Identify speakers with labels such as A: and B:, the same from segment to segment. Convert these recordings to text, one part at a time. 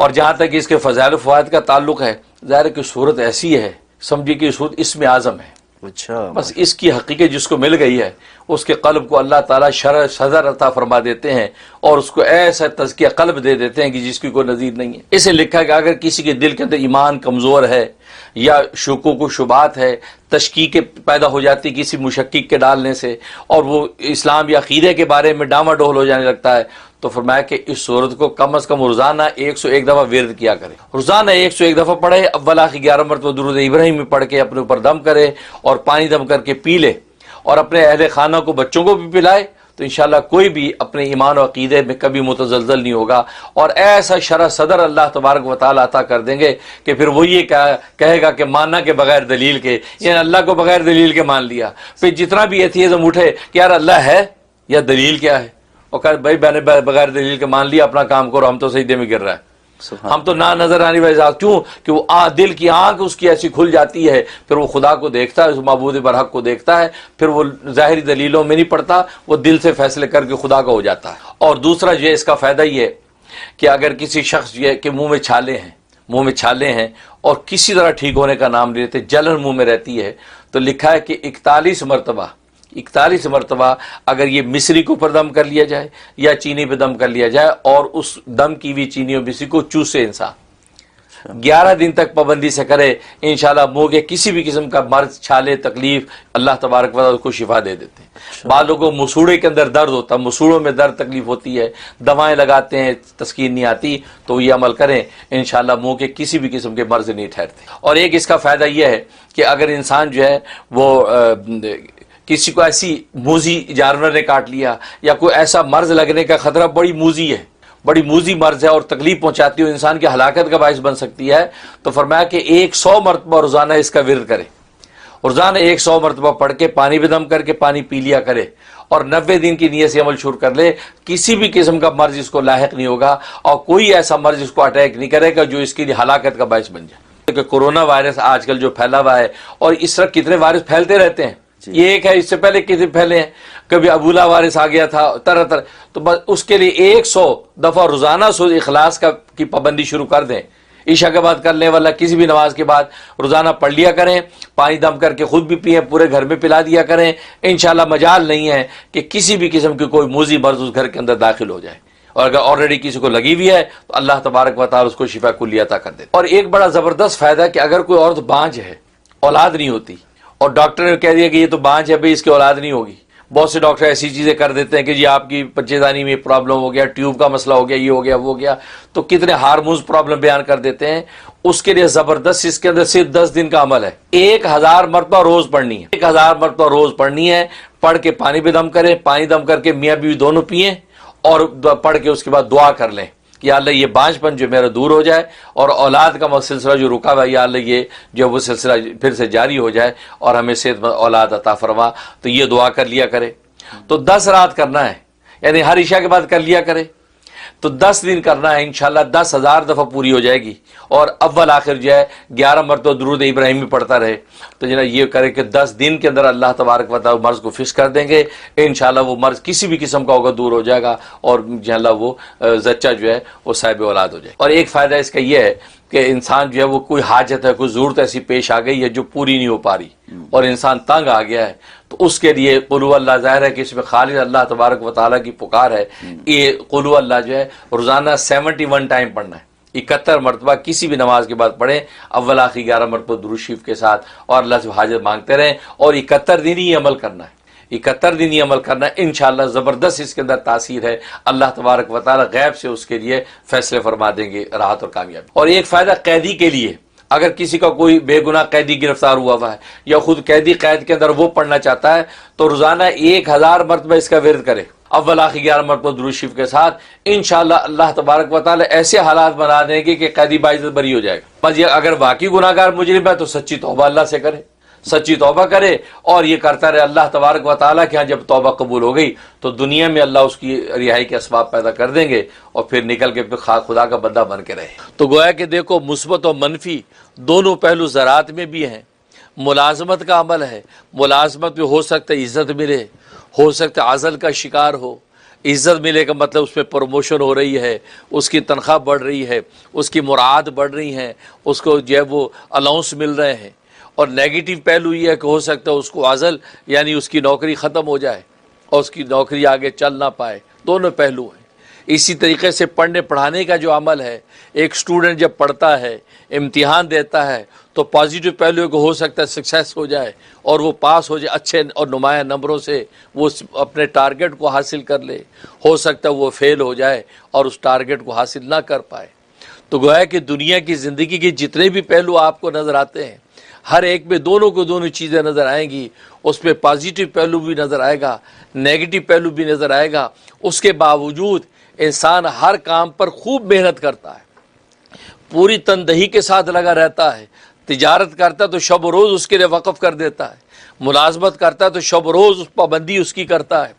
A: اور جہاں تک اس کے فضائل و فوائد کا تعلق ہے، ظاہر ہے کہ صورت ایسی ہے، سمجھیے کہ صورت اسم اعظم ہے.
B: اچھا،
A: بس اس کی حقیقت جس کو مل گئی ہے اس کے قلب کو اللہ تعالیٰ شرح صدر عطا فرما دیتے ہیں اور اس کو ایسا تزکیہ قلب دے دیتے ہیں کہ جس کی کوئی نظیر نہیں ہے. اسے لکھا ہے کہ اگر کسی کے دل کے اندر ایمان کمزور ہے یا شکوک و شبہات ہے، تشکیک پیدا ہو جاتی کسی مشکک کے ڈالنے سے، اور وہ اسلام یا عقیدے کے بارے میں ڈاما ڈول ہو جانے لگتا ہے، تو فرمایا کہ اس صورت کو کم از کم روزانہ 101 دفعہ ورد کیا کرے. روزانہ 101 دفعہ پڑھے، اول آخر 11 مرتبہ درود ابراہیمی پڑھ کے اپنے اوپر دم کرے اور پانی دم کر کے پی لے، اور اپنے اہل خانہ کو، بچوں کو بھی پلائے، تو انشاءاللہ کوئی بھی اپنے ایمان و عقیدے میں کبھی متزلزل نہیں ہوگا، اور ایسا شرح صدر اللہ تبارک و تعالیٰ عطا کر دیں گے کہ پھر وہ یہ کہے گا کہ ماننا کہ بغیر دلیل کے، یعنی اللہ کو بغیر دلیل کے مان لیا. پھر جتنا بھی ایتھیزم اٹھے کہ یار اللہ ہے یا دلیل کیا ہے، اور کہا بھائی میں نے بغیر دلیل کے مان لیا، اپنا کام کرو، ہم تو سجدے میں گر رہا ہے، ہم تو نہ نظر آنے والی ذات. کیوں کہ وہ دل کی آنکھ اس کی ایسی کھل جاتی ہے، پھر وہ خدا کو دیکھتا ہے، اس معبود برحق کو دیکھتا ہے، پھر وہ ظاہری دلیلوں میں نہیں پڑتا، وہ دل سے فیصلے کر کے خدا کا ہو جاتا ہے. اور دوسرا یہ اس کا فائدہ یہ ہے کہ اگر کسی شخص یہ کہ منہ میں چھالے ہیں اور کسی طرح ٹھیک ہونے کا نام نہیں لیتے، جلن منہ میں رہتی ہے، تو لکھا ہے کہ 41 مرتبہ اگر یہ مصری کو پر دم کر لیا جائے یا چینی پہ دم کر لیا جائے اور اس دم کی ہوئی چینی اور مصری کو چوسے انسان 11 دن تک پابندی سے کرے، انشاءاللہ منہ کے کسی بھی قسم کا مرض، چھالے، تکلیف اللہ تبارک و تعالیٰ کو شفا دے دیتے ہیں. بعض لوگوں کو مسوڑے کے اندر درد ہوتا ہے، مسوڑوں میں درد تکلیف ہوتی ہے، دوائیں لگاتے ہیں، تسکین نہیں آتی، تو یہ عمل کریں، انشاءاللہ منہ کے کسی بھی قسم کے مرض نہیں ٹھہرتے. اور ایک اس کا فائدہ یہ ہے کہ اگر انسان جو ہے وہ کسی کو ایسی موذی جانور نے کاٹ لیا یا کوئی ایسا مرض لگنے کا خطرہ، بڑی موذی مرض ہے اور تکلیف پہنچاتی ہو، انسان کی ہلاکت کا باعث بن سکتی ہے، تو فرمایا کہ 100 مرتبہ روزانہ اس کا ورد کرے، روزانہ 100 مرتبہ پڑھ کے پانی پہ دم کر کے پانی پی لیا کرے، اور 90 دن کی نیت سے عمل شروع کر لے. کسی بھی قسم کا مرض اس کو لاحق نہیں ہوگا اور کوئی ایسا مرض اس کو اٹیک نہیں کرے گا جو اس کے لیے ہلاکت کا باعث بن جائے. کہ کورونا وائرس آج کل جو پھیلا ہوا ہے، اور اس طرح کتنے وائرس پھیلتے رہتے ہیں، یہ ایک ہے، اس سے پہلے کتنے پھیلے ہیں، کبھی ابولا وائرس آ گیا تھا، طرح طرح. تو بس اس کے لیے 100 دفعہ روزانہ سورۃ اخلاص کی پابندی شروع کر دیں. عشاء کے بعد کرنے والا کسی بھی نماز کے بعد روزانہ پڑھ لیا کریں، پانی دم کر کے خود بھی پئیں، پورے گھر میں پلا دیا کریں. انشاءاللہ مجال نہیں ہے کہ کسی بھی قسم کی کوئی موذی مرض اس گھر کے اندر داخل ہو جائے، اور اگر آلریڈی کسی کو لگی ہوئی ہے تو اللہ تبارک و تعالیٰ اس کو شفا کلی عطا کر دے. اور ایک بڑا زبردست فائدہ ہے کہ اگر کوئی عورت بانجھ ہے، اولاد نہیں ہوتی، اور ڈاکٹر نے کہہ دیا کہ یہ تو بانجھ ہے بھئی، اس کی اولاد نہیں ہوگی. بہت سے ڈاکٹر ایسی چیزیں کر دیتے ہیں کہ جی آپ کی بچے دانی میں پرابلم ہو گیا، ٹیوب کا مسئلہ ہو گیا، یہ ہو گیا، وہ ہو گیا، تو کتنے ہارمونز پرابلم بیان کر دیتے ہیں. اس کے لیے زبردست اس کے اندر صرف 10 دن کا عمل ہے. 1000 مرتبہ روز پڑھنی ہے، 1000 مرتبہ روز پڑھنی ہے. پڑھ کے پانی پہ دم کریں، پانی دم کر کے میاں بیوی دونوں پئیں، اور پڑھ کے اس کے بعد دعا کر لیں کہ یا اللہ یہ بانجھ پن جو میرا دور ہو جائے، اور اولاد کا سلسلہ جو رکا ہوا ہے، یا اللہ یہ جو وہ سلسلہ پھر سے جاری ہو جائے اور ہمیں صحت مند اولاد عطا فرما. تو یہ دعا کر لیا کرے. تو 10 رات کرنا ہے، یعنی ہر عشاء کے بعد کر لیا کرے، تو 10 دن کرنا ہے، انشاءاللہ 10,000 دفعہ پوری ہو جائے گی. اور اول آخر جو ہے 11 مرتبہ درود ابراہیمی پڑھتا رہے. تو جناب یہ کرے کہ 10 دن کے اندر اللہ تبارک و تعالیٰ مرض کو فش کر دیں گے، انشاءاللہ وہ مرض کسی بھی قسم کا ہوگا دور ہو جائے گا، اور انشاءاللہ وہ زچہ جو ہے وہ صاحب اولاد ہو جائے. اور ایک فائدہ اس کا یہ ہے کہ انسان جو ہے وہ کوئی حاجت ہے، کوئی ضرورت ایسی پیش آ گئی ہے جو پوری نہیں ہو پا رہی، اور انسان تنگ آ گیا ہے، تو اس کے لیے قل هو اللہ، ظاہر ہے کہ اس میں خالص اللہ تبارک و تعالیٰ کی پکار ہے. یہ قل هو اللہ جو ہے روزانہ 71 ٹائم پڑھنا ہے، 71 مرتبہ کسی بھی نماز کے بعد پڑھیں، اول آخری 11 مرتبہ درود شریف کے ساتھ، اور اللہ سے حاجت مانگتے رہیں. اور 71 دن ہی عمل کرنا ہے، 71 دن ہی عمل کرنا ہے. انشاءاللہ زبردست اس کے اندر تاثیر ہے، اللہ تبارک و تعالیٰ غیب سے اس کے لیے فیصلے فرما دیں گے، راحت اور کامیابی. اور ایک فائدہ قیدی کے لیے، اگر کسی کا کوئی بے گناہ قیدی گرفتار ہوا ہے یا خود قیدی قید کے اندر وہ پڑھنا چاہتا ہے، تو روزانہ 1000 مرتبہ اس کا ورد کرے، اول آخر 11 مرتبہ درود شریف کے ساتھ. انشاءاللہ اللہ تبارک و تعالیٰ ایسے حالات بنا دیں گے کہ قیدی باعزت بری ہو جائے گا. بس یہ اگر واقعی گناہ گار مجرم ہے تو سچی توبہ اللہ سے کرے، سچی توبہ کرے، اور یہ کرتا رہے. اللہ تبارک و تعالیٰ کے ہاں جب توبہ قبول ہو گئی تو دنیا میں اللہ اس کی رہائی کے اسباب پیدا کر دیں گے، اور پھر نکل کے خدا کا بندہ بن کے رہے. تو گویا کہ دیکھو مثبت اور منفی دونوں پہلو زراعت میں بھی ہیں. ملازمت کا عمل ہے، ملازمت میں ہو سکتا ہے عزت ملے، ہو سکتا ہے عزل کا شکار ہو، عزت ملے کا مطلب اس میں پروموشن ہو رہی ہے، اس کی تنخواہ بڑھ رہی ہے، اس کی مراد بڑھ رہی ہیں، اس کو جو ہے وہ الاؤنس مل رہے ہیں۔ اور نیگیٹو پہلو یہ ہے کہ ہو سکتا ہے اس کو عزل یعنی اس کی نوکری ختم ہو جائے اور اس کی نوکری آگے چل نہ پائے، دونوں پہلو ہیں۔ اسی طریقے سے پڑھنے پڑھانے کا جو عمل ہے، ایک اسٹوڈنٹ جب پڑھتا ہے، امتحان دیتا ہے تو پازیٹیو پہلو کو ہو سکتا ہے سکسیس ہو جائے اور وہ پاس ہو جائے اچھے اور نمایاں نمبروں سے، وہ اپنے ٹارگٹ کو حاصل کر لے۔ ہو سکتا ہے وہ فیل ہو جائے اور اس ٹارگٹ کو حاصل نہ کر پائے۔ تو گویا کہ دنیا کی زندگی کے جتنے بھی پہلو آپ کو نظر آتے ہیں، ہر ایک میں دونوں کو دونوں چیزیں نظر آئیں گی۔ اس میں پازیٹیو پہلو بھی نظر آئے گا، نیگیٹو پہلو بھی نظر آئے گا۔ اس کے باوجود انسان ہر کام پر خوب محنت کرتا ہے، پوری تندہی کے ساتھ لگا رہتا ہے۔ تجارت کرتا ہے تو شب و روز اس کے لیے وقف کر دیتا ہے، ملازمت کرتا ہے تو شب و روز پابندی اس کی کرتا ہے،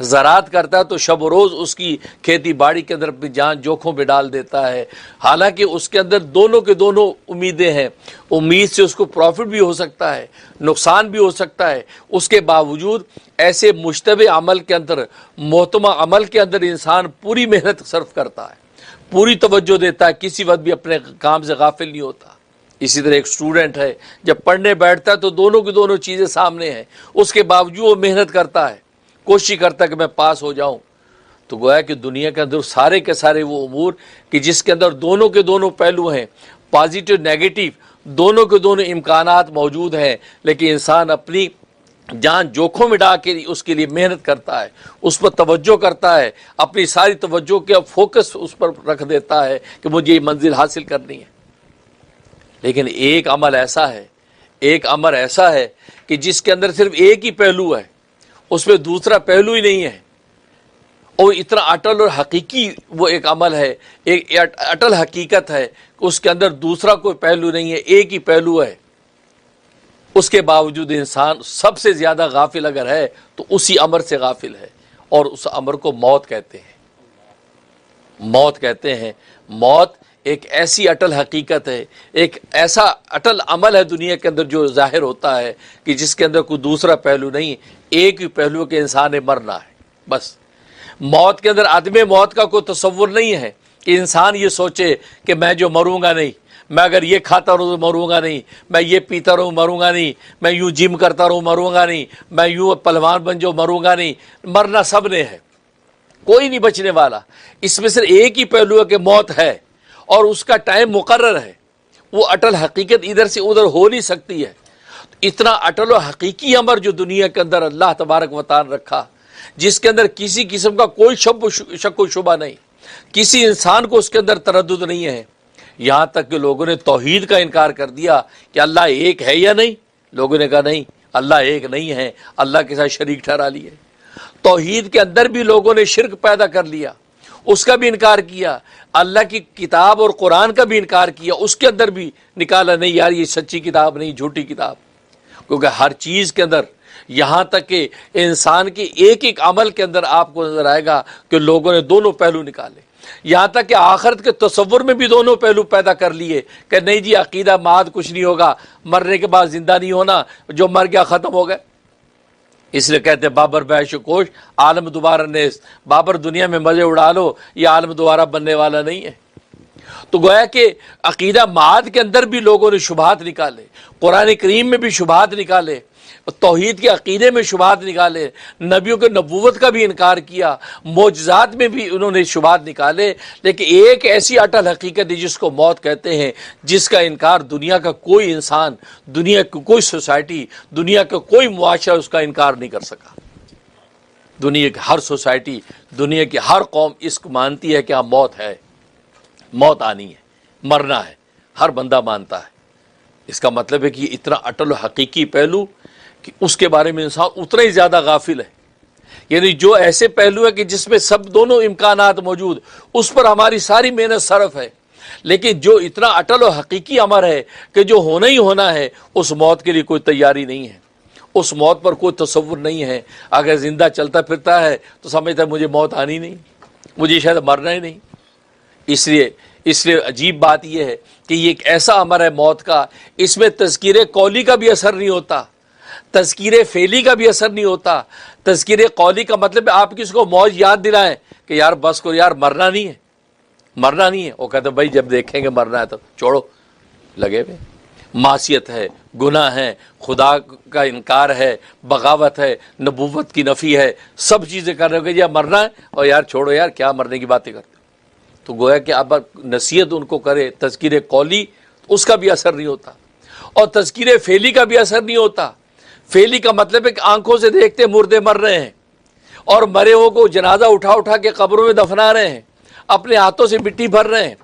A: زراعت کرتا ہے تو شب و روز اس کی کھیتی باڑی کے اندر اپنی جان جوکھوں میں ڈال دیتا ہے۔ حالانکہ اس کے اندر دونوں کے دونوں امیدیں ہیں، امید سے اس کو پروفٹ بھی ہو سکتا ہے، نقصان بھی ہو سکتا ہے۔ اس کے باوجود ایسے مشتبہ عمل کے اندر، محتمہ عمل کے اندر انسان پوری محنت صرف کرتا ہے، پوری توجہ دیتا ہے، کسی وقت بھی اپنے کام سے غافل نہیں ہوتا۔ اسی طرح ایک اسٹوڈنٹ ہے جب پڑھنے بیٹھتا ہے تو دونوں کی دونوں چیزیں سامنے ہیں، اس کے باوجود وہ محنت کرتا ہے، کوشش کرتا ہے کہ میں پاس ہو جاؤں۔ تو گویا کہ دنیا کے اندر سارے کے سارے وہ امور کہ جس کے اندر دونوں کے دونوں پہلو ہیں، پازیٹیو نیگیٹو دونوں کے دونوں امکانات موجود ہیں، لیکن انسان اپنی جان جوکھوں میں ڈال کے اس کے لیے محنت کرتا ہے، اس پر توجہ کرتا ہے، اپنی ساری توجہ کے فوکس اس پر رکھ دیتا ہے کہ مجھے یہ منزل حاصل کرنی ہے۔ لیکن ایک عمل ایسا ہے کہ جس کے اندر صرف ایک ہی پہلو ہے، اس میں دوسرا پہلو ہی نہیں ہے، اور اتنا اٹل اور حقیقی وہ ایک عمل ہے، ایک اٹل حقیقت ہے کہ اس کے اندر دوسرا کوئی پہلو نہیں ہے، ایک ہی پہلو ہے۔ اس کے باوجود انسان سب سے زیادہ غافل اگر ہے تو اسی امر سے غافل ہے، اور اس امر کو موت کہتے ہیں۔ موت کہتے ہیں۔ موت ایک ایسی اٹل حقیقت ہے، ایک ایسا اٹل عمل ہے دنیا کے اندر جو ظاہر ہوتا ہے کہ جس کے اندر کوئی دوسرا پہلو نہیں، ایک ہی پہلو کہ انسان نے مرنا ہے بس۔ موت کے اندر عدم موت کا کوئی تصور نہیں ہے کہ انسان یہ سوچے کہ میں جو مروں گا نہیں، میں اگر یہ کھاتا رہوں تو مروں گا نہیں، میں یہ پیتا رہوں مروں گا نہیں، میں یوں جم کرتا رہوں مروں گا نہیں، میں یوں پہلوان بن جو مروں گا نہیں۔ مرنا سب نے ہے، کوئی نہیں بچنے والا۔ اس میں صرف ایک ہی پہلو ہے کہ موت ہے، اور اس کا ٹائم مقرر ہے۔ وہ اٹل حقیقت ادھر سے ادھر ہو نہیں سکتی ہے۔ اتنا اٹل و حقیقی امر جو دنیا کے اندر اللہ تبارک و تعالی رکھا، جس کے اندر کسی قسم کا کوئی شک و شبہ نہیں، کسی انسان کو اس کے اندر تردد نہیں ہے۔ یہاں تک کہ لوگوں نے توحید کا انکار کر دیا کہ اللہ ایک ہے یا نہیں، لوگوں نے کہا نہیں، اللہ ایک نہیں ہے، اللہ کے ساتھ شریک ٹھہرا لیے۔ توحید کے اندر بھی لوگوں نے شرک پیدا کر لیا، اس کا بھی انکار کیا، اللہ کی کتاب اور قرآن کا بھی انکار کیا، اس کے اندر بھی نکالا نہیں یار یہ سچی کتاب نہیں، جھوٹی کتاب۔ کیونکہ ہر چیز کے اندر، یہاں تک کہ انسان کے ایک ایک عمل کے اندر آپ کو نظر آئے گا کہ لوگوں نے دونوں پہلو نکالے، یہاں تک کہ آخرت کے تصور میں بھی دونوں پہلو پیدا کر لیے کہ نہیں جی عقیدہ معاد کچھ نہیں ہوگا، مرنے کے بعد زندہ نہیں ہونا، جو مر گیا ختم ہو گئے۔ اس لیے کہتے ہیں بابر بیش کوش عالم دوبارہ نیست، بابر دنیا میں مزے اڑا لو، یہ عالم دوبارہ بننے والا نہیں ہے۔ تو گویا کہ عقیدہ معاد کے اندر بھی لوگوں نے شبہات نکالے، قرآن کریم میں بھی شبہات نکالے، توحید کے عقیدے میں شبہات نکالے، نبیوں کے نبوت کا بھی انکار کیا، معجزات میں بھی انہوں نے شبہات نکالے۔ لیکن ایک ایسی اٹل حقیقت ہے جس کو موت کہتے ہیں، جس کا انکار دنیا کا کوئی انسان، دنیا کی کوئی سوسائٹی، دنیا کا کوئی معاشرہ اس کا انکار نہیں کر سکا۔ دنیا کی ہر سوسائٹی، دنیا کی ہر قوم اس کو مانتی ہے کہ ہاں موت ہے، موت آنی ہے، مرنا ہے، ہر بندہ مانتا ہے۔ اس کا مطلب ہے کہ یہ اتنا اٹل و حقیقی پہلو کہ اس کے بارے میں انسان اتنا ہی زیادہ غافل ہے۔ یعنی جو ایسے پہلو ہے کہ جس میں سب دونوں امکانات موجود، اس پر ہماری ساری محنت صرف ہے، لیکن جو اتنا اٹل و حقیقی امر ہے کہ جو ہونا ہی ہونا ہے، اس موت کے لیے کوئی تیاری نہیں ہے، اس موت پر کوئی تصور نہیں ہے۔ اگر زندہ چلتا پھرتا ہے تو سمجھتا ہے مجھے موت آنی نہیں، مجھے شاید مرنا ہی نہیں۔ اس لیے عجیب بات یہ ہے کہ یہ ایک ایسا امر ہے موت کا، اس میں تذکیر قولی کا بھی اثر نہیں ہوتا، تذکیر فعلی کا بھی اثر نہیں ہوتا. تذکیر قولی کا مطلب آپ کسی کو موج یاد دلائیں کہ یار بس کو یار مرنا نہیں ہے، مرنا نہیں ہے. وہ کہتے بھائی جب دیکھیں گے مرنا ہے تو چھوڑو، لگے ہوئے. معصیت ہے، گناہ ہے، خدا کا انکار ہے، بغاوت ہے، نبوت کی نفی ہے، سب چیزیں کر رہے ہو کہ یا مرنا ہے اور یار چھوڑو یار کیا مرنے کی باتیں کرتے. تو گویا کہ اب نصیحت ان کو کرے تذکیر قولی، اس کا بھی اثر نہیں ہوتا، اور تذکیر فعلی کا بھی اثر نہیں ہوتا. فعلی کا مطلب ہے کہ آنکھوں سے دیکھتے مردے مر رہے ہیں اور مرے ہو کو جنازہ اٹھا اٹھا کے قبروں میں دفنا رہے ہیں، اپنے ہاتھوں سے مٹی بھر رہے ہیں.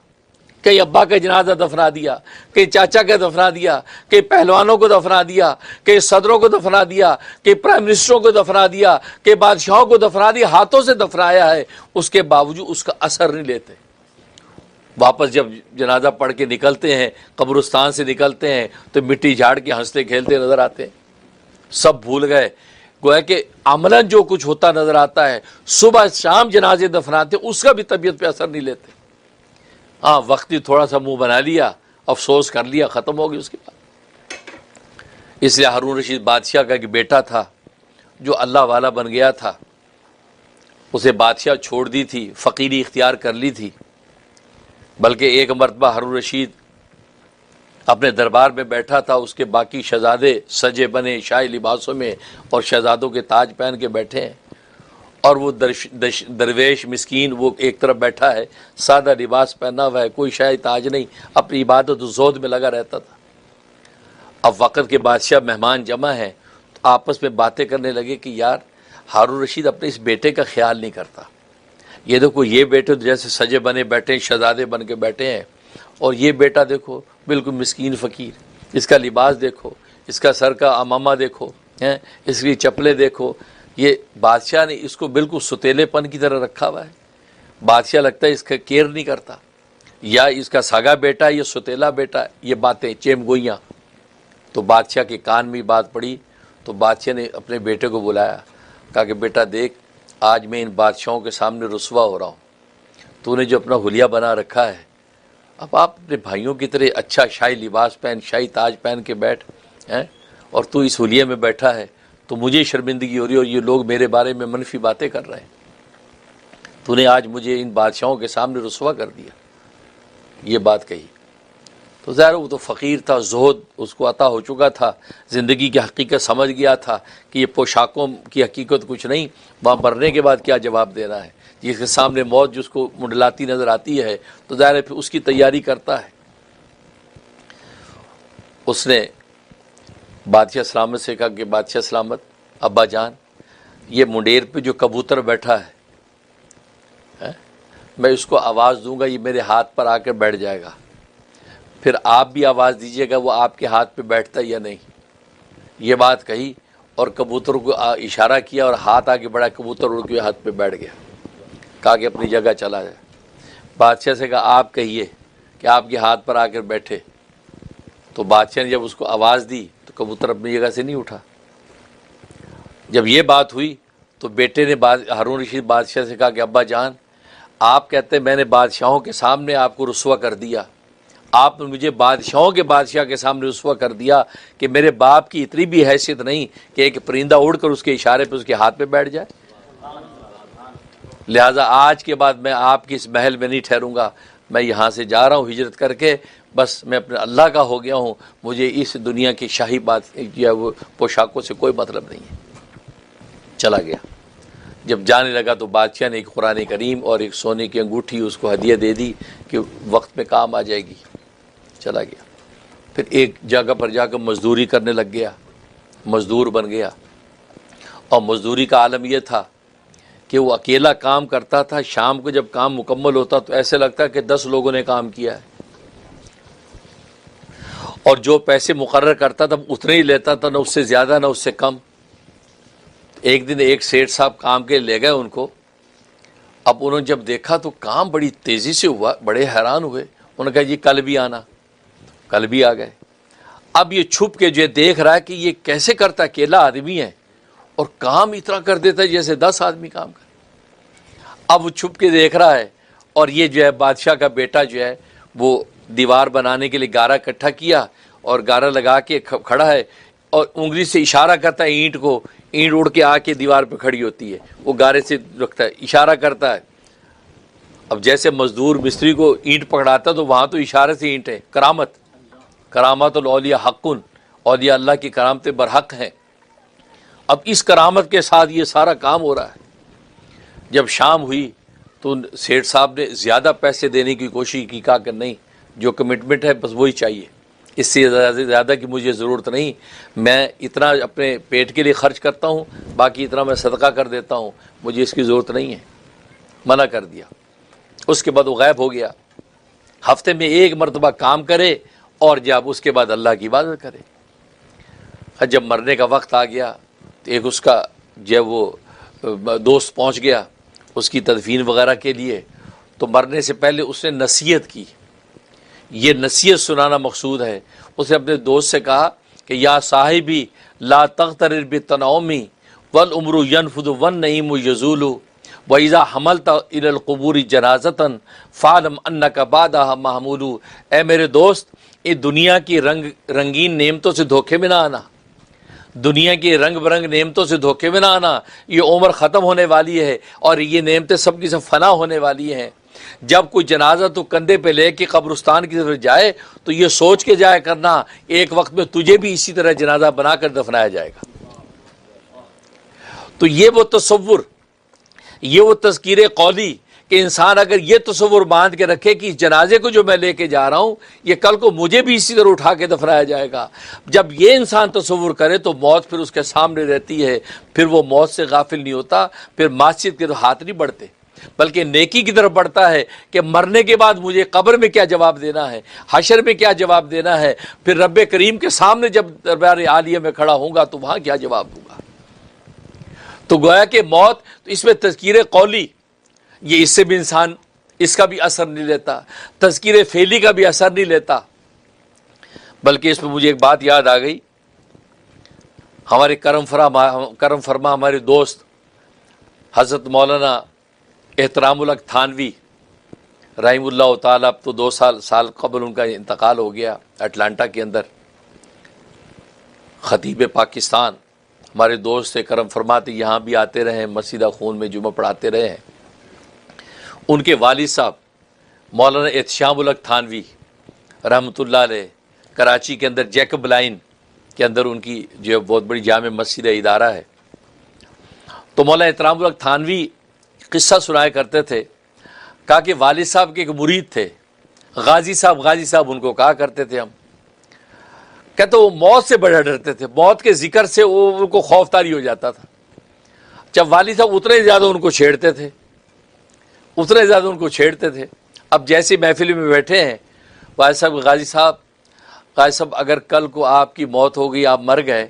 A: کئی ابا کا جنازہ دفنا دیا، کئی چاچا کا دفنا دیا، کئی پہلوانوں کو دفنا دیا، کئی صدروں کو دفنا دیا، کئی پرائم منسٹروں کو دفنا دیا، کئی بادشاہوں کو دفنا دیا، ہاتھوں سے دفنایا ہے. اس کے باوجود اس کا اثر نہیں لیتے. واپس جب جنازہ پڑھ کے نکلتے ہیں، قبرستان سے نکلتے ہیں تو مٹی جھاڑ کے ہنستے کھیلتے نظر آتے ہیں. سب بھول گئے. گویا کہ عملاً جو کچھ ہوتا نظر آتا ہے، صبح شام جنازے دفناتے اس کا بھی طبیعت پہ اثر نہیں لیتے. ہاں وقتی تھوڑا سا منہ بنا لیا، افسوس کر لیا، ختم ہو گئی اس کے بعد. اس لیے ہارون رشید بادشاہ کا ایک بیٹا تھا جو اللہ والا بن گیا تھا، اسے بادشاہ چھوڑ دی تھی، فقیری اختیار کر لی تھی. بلکہ ایک مرتبہ ہارون رشید اپنے دربار میں بیٹھا تھا، اس کے باقی شہزادے سجے بنے شاہی لباسوں میں اور شہزادوں کے تاج پہن کے بیٹھے ہیں، اور وہ درویش مسکین وہ ایک طرف بیٹھا ہے، سادہ لباس پہنا ہوا ہے، کوئی شاہی تاج نہیں، اپنی عبادت و زہد میں لگا رہتا تھا. اب وقت کے بادشاہ مہمان جمع ہیں تو آپس میں باتیں کرنے لگے کہ یار ہارون رشید اپنے اس بیٹے کا خیال نہیں کرتا. یہ دیکھو یہ بیٹے جیسے سجے بنے بیٹھے ہیں، شہزادے بن کے بیٹھے ہیں، اور یہ بیٹا دیکھو بالکل مسکین فقیر، اس کا لباس دیکھو، اس کا سر کا امامہ دیکھو، اس کی چپلیں دیکھو. یہ بادشاہ نے اس کو بالکل ستیلے پن کی طرح رکھا ہوا ہے. بادشاہ لگتا ہے اس کا کیئر نہیں کرتا، یا اس کا سگا بیٹا ہے یا ستیلا بیٹا ہے. یہ باتیں چیم گوئیاں. تو بادشاہ کے کان میں بات پڑی تو بادشاہ نے اپنے بیٹے کو بلایا، کہا کہ بیٹا دیکھ آج میں ان بادشاہوں کے سامنے رسوا ہو رہا ہوں. تو نے جو اپنا حلیہ بنا رکھا ہے، اب آپ اپنے بھائیوں کی طرح اچھا شاہی لباس پہن، شاہی تاج پہن کے بیٹھ، اور تو اس حلیے میں بیٹھا ہے تو مجھے شرمندگی ہو رہی ہے اور یہ لوگ میرے بارے میں منفی باتیں کر رہے ہیں. تو نے آج مجھے ان بادشاہوں کے سامنے رسوا کر دیا. یہ بات کہی تو ظاہر وہ تو فقیر تھا، زہد اس کو عطا ہو چکا تھا، زندگی کی حقیقت سمجھ گیا تھا کہ یہ پوشاکوں کی حقیقت کچھ نہیں، وہاں مرنے کے بعد کیا جواب دینا ہے. جس کے سامنے موت جس کو منڈلاتی نظر آتی ہے تو ظاہر ہے پھر اس کی تیاری کرتا ہے. اس نے بادشاہ سلامت سے کہا کہ بادشاہ سلامت، ابا جان یہ منڈیر پہ جو کبوتر بیٹھا ہے میں اس کو آواز دوں گا، یہ میرے ہاتھ پر آ کر بیٹھ جائے گا، پھر آپ بھی آواز دیجئے گا وہ آپ کے ہاتھ پہ بیٹھتا ہے یا نہیں. یہ بات کہی اور کبوتر کو اشارہ کیا اور ہاتھ آگے بڑھا، کبوتر اڑ کے ہاتھ پہ بیٹھ گیا. کہا کہ اپنی جگہ چلا جائے. بادشاہ سے کہا آپ کہیے کہ آپ کے ہاتھ پر آ کر بیٹھے. تو بادشاہ نے جب اس کو آواز دی تو کبوتر اپنی جگہ سے نہیں اٹھا. جب یہ بات ہوئی تو بیٹے نے ہارون رشید بادشاہ سے کہا کہ ابا جان آپ کہتے ہیں میں نے بادشاہوں کے سامنے آپ کو رسوا کر دیا، آپ نے مجھے بادشاہوں کے بادشاہ کے سامنے رسوا کر دیا کہ میرے باپ کی اتنی بھی حیثیت نہیں کہ ایک پرندہ اڑ کر اس کے اشارے پہ اس کے ہاتھ پہ بیٹھ جائے. لہٰذا آج کے بعد میں آپ کی اس محل میں نہیں ٹھہروں گا، میں یہاں سے جا رہا ہوں ہجرت کر کے، بس میں اپنے اللہ کا ہو گیا ہوں، مجھے اس دنیا کی شاہی بات یا وہ پوشاکوں سے کوئی مطلب نہیں ہے. چلا گیا. جب جانے لگا تو بادشاہ نے ایک قرآن کریم اور ایک سونے کی انگوٹھی اس کو ہدیہ دے دی کہ وقت میں کام آ جائے گی. چلا گیا. پھر ایک جگہ پر جا کر مزدوری کرنے لگ گیا، مزدور بن گیا. اور مزدوری کا عالم یہ تھا کہ وہ اکیلا کام کرتا تھا، شام کو جب کام مکمل ہوتا تو ایسے لگتا کہ 10 لوگوں نے کام کیا ہے، اور جو پیسے مقرر کرتا تھا اتنے ہی لیتا تھا، نہ اس سے زیادہ نہ اس سے کم. ایک دن ایک سیٹھ صاحب کام کے لے گئے ان کو. اب انہوں نے جب دیکھا تو کام بڑی تیزی سے ہوا، بڑے حیران ہوئے. انہوں نے کہا جی کل بھی آنا. کل بھی آ گئے. اب یہ چھپ کے جو دیکھ رہا ہے کہ یہ کیسے کرتا، اکیلا آدمی ہے اور کام اتنا کر دیتا ہے جیسے 10 آدمی کام کرے. اب وہ چھپ کے دیکھ رہا ہے، اور یہ جو ہے بادشاہ کا بیٹا جو ہے وہ دیوار بنانے کے لیے گارا اکٹھا کیا اور گارا لگا کے کھڑا ہے، اور انگلی سے اشارہ کرتا ہے اینٹ کو، اینٹ اڑ کے آ کے دیوار پہ کھڑی ہوتی ہے، وہ گارے سے رکھتا ہے، اشارہ کرتا ہے۔ اب جیسے مزدور مستری کو اینٹ پکڑاتا تو وہاں تو اشارے سے اینٹ ہے۔ کرامت الاولیاء حقن، اولیاء اللہ کی کرامتیں برحق ہیں۔ اب اس کرامت کے ساتھ یہ سارا کام ہو رہا ہے۔ جب شام ہوئی تو سیٹھ صاحب نے زیادہ پیسے دینے کی کوشش کی، کہا کہ نہیں، جو کمٹمنٹ ہے بس وہی چاہیے، اس سے زیادہ کی مجھے ضرورت نہیں، میں اتنا اپنے پیٹ کے لیے خرچ کرتا ہوں، باقی اتنا میں صدقہ کر دیتا ہوں، مجھے اس کی ضرورت نہیں ہے، منع کر دیا۔ اس کے بعد وہ غائب ہو گیا۔ ہفتے میں ایک مرتبہ کام کرے اور جب اس کے بعد اللہ کی عبادت کرے۔ جب مرنے کا وقت آ گیا تو ایک اس کا جب وہ دوست پہنچ گیا اس کی تدفین وغیرہ کے لیے، تو مرنے سے پہلے اس نے نصیحت کی۔ یہ نصیحت سنانا مقصود ہے۔ اس نے اپنے دوست سے کہا کہ یا صاحبی لا تغترر بالتنعم والعمر ينفد والنعیم یزول وَإِذَا حَمَلْتَ إِلَى الْقُبُورِ جَنَازَةً فَاعْلَمْ أَنَّكَ بَعْدَهَا مَحْمُولُ۔ اے میرے دوست، یہ دنیا کی رنگین نعمتوں سے دھوکے میں نہ آنا، دنیا کی رنگ برنگ نعمتوں سے دھوکے میں نہ آنا۔ یہ عمر ختم ہونے والی ہے اور یہ نعمتیں سب کی سب فنا ہونے والی ہیں۔ جب کوئی جنازہ تو کندھے پہ لے کے قبرستان کی طرف جائے تو یہ سوچ کے جایا کرنا ایک وقت میں تجھے بھی اسی طرح جنازہ بنا کر دفنایا جائے گا۔ تو یہ وہ تصور، یہ وہ تذکیر قولی کہ انسان اگر یہ تصور باندھ کے رکھے کہ اس جنازے کو جو میں لے کے جا رہا ہوں یہ کل کو مجھے بھی اسی طرح اٹھا کے دفنایا جائے گا، جب یہ انسان تصور کرے تو موت پھر اس کے سامنے رہتی ہے، پھر وہ موت سے غافل نہیں ہوتا، پھر معصیت کے تو ہاتھ نہیں بڑھتے بلکہ نیکی کی طرف بڑھتا ہے کہ مرنے کے بعد مجھے قبر میں کیا جواب دینا ہے، حشر میں کیا جواب دینا ہے، پھر رب کریم کے سامنے جب دربار عالیہ میں کھڑا ہوں گا تو وہاں کیا جواب دوں گا۔ تو گویا کہ موت تو اس میں تذکیر قولی، یہ اس سے بھی انسان اس کا بھی اثر نہیں لیتا، تذکیر فعلی کا بھی اثر نہیں لیتا، بلکہ اس میں مجھے ایک بات یاد آ گئی۔ ہمارے کرم فرما ہمارے دوست حضرت مولانا احترام الحق تھانوی رحم اللہ تعالیٰ، اب تو 2 سال قبل ان کا انتقال ہو گیا اٹلانٹا کے اندر، خطیب پاکستان، ہمارے دوست سے کرم فرماتے، یہاں بھی آتے رہے ہیں، مسجد خون میں جمعہ پڑھاتے رہے ہیں۔ ان کے والد صاحب مولانا احتشام الحق تھانوی رحمۃ اللہ علیہ، کراچی کے اندر جیکب لائن کے اندر ان کی جو بہت بڑی جامع مسجد ادارہ ہے، تو مولانا احترام الحق تھانوی قصہ سنایا کرتے تھے، کہا کہ والد صاحب کے ایک مرید تھے غازی صاحب ان کو کہا کرتے تھے ہم، کہتے وہ موت سے بڑا ڈرتے تھے، موت کے ذکر سے وہ ان کو خوف طاری ہو جاتا تھا۔ جب والد صاحب اتنے زیادہ ان کو چھیڑتے تھے، اب جیسے محفل میں بیٹھے ہیں والد صاحب غازی صاحب اگر کل کو آپ کی موت ہو گئی، آپ مر گئے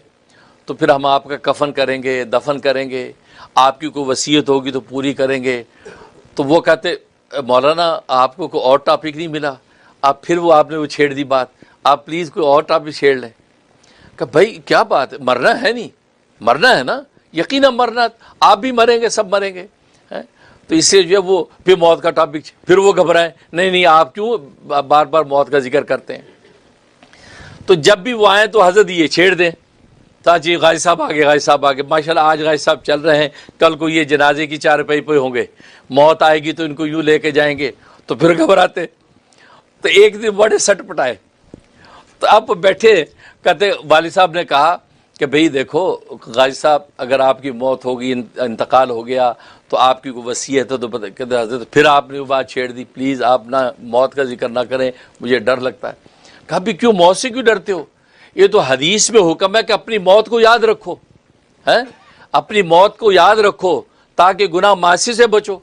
A: تو پھر ہم آپ کا کفن کریں گے، دفن کریں گے، آپ کی کوئی وصیت ہوگی تو پوری کریں گے۔ تو وہ کہتے مولانا آپ کو کوئی اور ٹاپک نہیں ملا، آپ نے وہ چھیڑ دی بات، آپ پلیز کوئی اور ٹاپک چھیڑ لیں۔ کہ بھائی کیا بات ہے، مرنا ہے نہیں، مرنا ہے نا، یقیناً مرنا، آپ بھی مریں گے، سب مریں گے۔ تو اس سے جو ہے وہ پھر موت کا ٹاپک، پھر وہ گھبرائیں، نہیں آپ کیوں بار بار موت کا ذکر کرتے ہیں۔ تو جب بھی وہ آئیں تو حضرت یہ چھیڑ دیں، جی غازی صاحب آگے، ماشاءاللہ آج غازی صاحب چل رہے ہیں، کل کو یہ جنازے کی چارپائی پہ ہوں گے، موت آئے گی تو ان کو یوں لے کے جائیں گے، تو پھر گھبراتے۔ تو ایک دن بڑے سٹ پٹائے، تو اب بیٹھے، کہتے والد صاحب نے کہا کہ بھئی دیکھو غازی صاحب اگر آپ کی موت ہوگی، انتقال ہو گیا تو آپ کی کوئی وصیت ہے، تو کہتے حضرت پھر آپ نے وہ بات چھیڑ دی، پلیز آپ نہ موت کا ذکر نہ کریں، مجھے ڈر لگتا ہے۔ کہا بھی کیوں، موت سے کیوں ڈرتے ہو؟ یہ تو حدیث میں حکم ہے کہ اپنی موت کو یاد رکھو، اپنی موت کو یاد رکھو تاکہ گناہ معاصی سے بچو،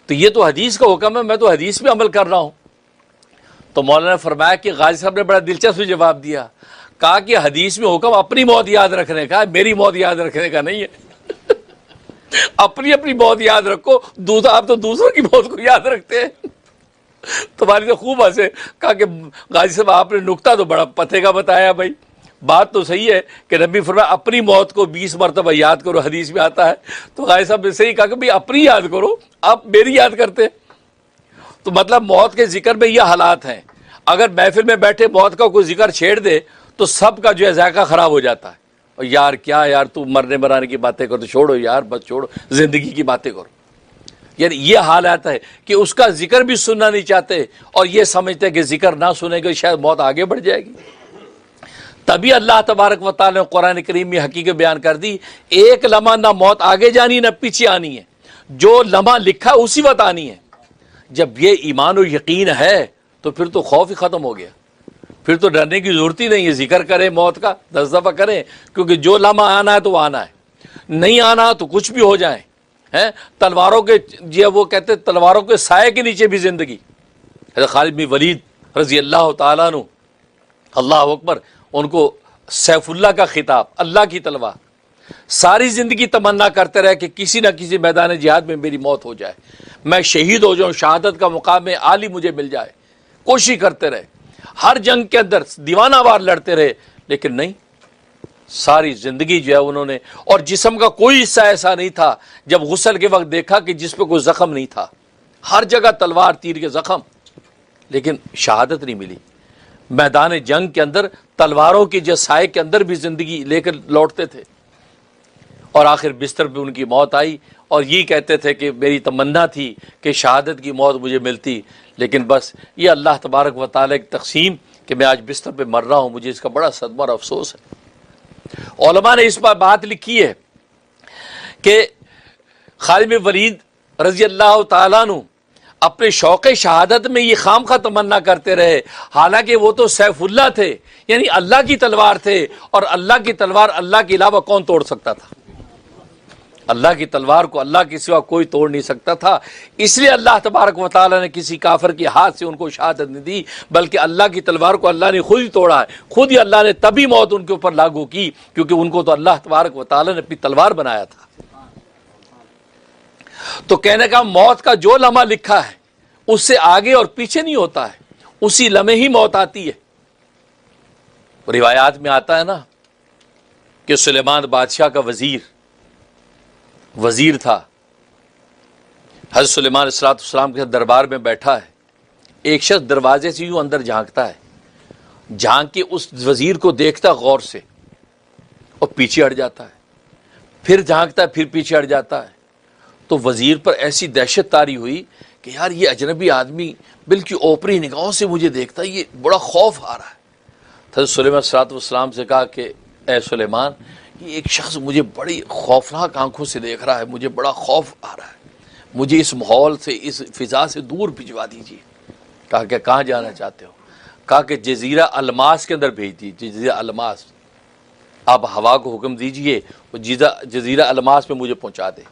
A: تو یہ تو حدیث کا حکم ہے، میں تو حدیث پہ عمل کر رہا ہوں۔ تو مولانا نے فرمایا کہ غازی صاحب نے بڑا دلچسپ جواب دیا، کہا کہ حدیث میں حکم اپنی موت یاد رکھنے کا ہے، میری موت یاد رکھنے کا نہیں ہے۔ اپنی موت یاد رکھو، آپ تو دوسروں کی موت کو یاد رکھتے ہیں۔ تو والد خوب ہنسے، کہا کہ غازی صاحب آپ نے نکتہ تو بڑا پتے کا بتایا، بھائی بات تو صحیح ہے کہ نبی فرمایا اپنی موت کو 20 مرتبہ یاد کرو، حدیث میں آتا ہے۔ تو غازی صاحب نے صحیح کہا کہ بھائی اپنی یاد کرو، آپ میری یاد کرتے۔ تو مطلب موت کے ذکر میں یہ حالات ہیں، اگر محفل میں بیٹھے موت کا کوئی ذکر چھیڑ دے تو سب کا جو ہے ذائقہ خراب ہو جاتا ہے، اور یار کیا یار تو مرنے مرانے کی باتیں کرو، تو چھوڑو یار، بس چھوڑو، زندگی کی باتیں کرو۔ یعنی یہ حال آتا ہے کہ اس کا ذکر بھی سننا نہیں چاہتے، اور یہ سمجھتے ہیں کہ ذکر نہ سنیں گے شاید موت آگے بڑھ جائے گی۔ تبھی اللہ تبارک و تعالی نے قرآن کریم میں حقیقت بیان کر دی، ایک لمحہ نہ موت آگے جانی نہ پیچھے آنی ہے، جو لمحہ لکھا ہے اسی وقت آنی ہے۔ جب یہ ایمان و یقین ہے تو پھر تو خوف ہی ختم ہو گیا، پھر تو ڈرنے کی ضرورت ہی نہیں ہے۔ ذکر کریں موت کا 10 دفعہ کریں، کیونکہ جو لمحہ آنا ہے تو وہ آنا ہے، نہیں آنا تو کچھ بھی ہو جائے ہیں۔ تلواروں کے وہ کہتے تلواروں کے سائے کے نیچے بھی زندگی۔ حضرت خالد بن ولید رضی اللہ تعالیٰ عنہ، اللہ اکبر، ان کو سیف اللہ کا خطاب، اللہ کی تلوار، ساری زندگی تمنا کرتے رہے کہ کسی نہ کسی میدان جہاد میں میری موت ہو جائے، میں شہید ہو جاؤں، شہادت کا مقام عالی مجھے مل جائے۔ کوشش کرتے رہے، ہر جنگ کے اندر دیوانہ وار لڑتے رہے، لیکن نہیں، ساری زندگی جو ہے انہوں نے، اور جسم کا کوئی حصہ ایسا نہیں تھا جب غسل کے وقت دیکھا کہ جس پہ کوئی زخم نہیں تھا، ہر جگہ تلوار تیر کے زخم، لیکن شہادت نہیں ملی۔ میدان جنگ کے اندر تلواروں کی جو سائے کے اندر بھی زندگی لے کر لوٹتے تھے، اور آخر بستر پہ ان کی موت آئی، اور یہ کہتے تھے کہ میری تمنا تھی کہ شہادت کی موت مجھے ملتی، لیکن بس یہ اللہ تبارک و تعالیٰ کی تقسیم کہ میں آج بستر پہ مر رہا ہوں، مجھے اس کا بڑا صدمہ اور افسوس ہے۔ علماء نے اس پر بات لکھی ہے کہ خالد بن ولید رضی اللہ تعالیٰ عنہ اپنے شوق شہادت میں یہ خام خواہ تمنا کرتے رہے، حالانکہ وہ تو سیف اللہ تھے، یعنی اللہ کی تلوار تھے، اور اللہ کی تلوار اللہ کے علاوہ کون توڑ سکتا تھا؟ اللہ کی تلوار کو اللہ کے سوا کوئی توڑ نہیں سکتا تھا۔ اس لیے اللہ تبارک و تعالیٰ نے کسی کافر کے ہاتھ سے ان کو شہادت نہیں دی، بلکہ اللہ کی تلوار کو اللہ نے خود ہی توڑا ہے، خود ہی اللہ نے تبھی موت ان کے اوپر لاگو کی، کیونکہ ان کو تو اللہ تبارک و تعالیٰ نے اپنی تلوار بنایا تھا۔ تو کہنے کا موت کا جو لمحہ لکھا ہے اس سے آگے اور پیچھے نہیں ہوتا ہے، اسی لمحے ہی موت آتی ہے۔ روایات میں آتا ہے نا کہ سلیمان بادشاہ کا وزیر تھا، حضرت سلیمان علیہ السلام کے دربار میں بیٹھا ہے، ایک شخص دروازے سے یوں اندر جھانکتا ہے، جھانک کے اس وزیر کو دیکھتا غور سے اور پیچھے ہٹ جاتا ہے، پھر جھانکتا ہے، پھر پیچھے ہٹ جاتا ہے۔ تو وزیر پر ایسی دہشت طاری ہوئی کہ یار یہ اجنبی آدمی بالکل اوپری نگاہوں سے مجھے دیکھتا ہے، یہ بڑا خوف آ رہا ہے۔ حضرت سلیمان علیہ السلام سے کہا کہ اے سلیمان، یہ ایک شخص مجھے بڑی خوفناک آنکھوں سے دیکھ رہا ہے، مجھے بڑا خوف آ رہا ہے، مجھے اس ماحول سے، اس فضا سے دور بھجوا دیجیے۔ کہا کہ کہاں جانا چاہتے ہو؟ کہا کہ جزیرہ الماس کے اندر بھیج دیجیے، جزیرہ الماس، آپ ہوا کو حکم دیجئے وہ جزیرہ الماس میں مجھے پہنچا دے۔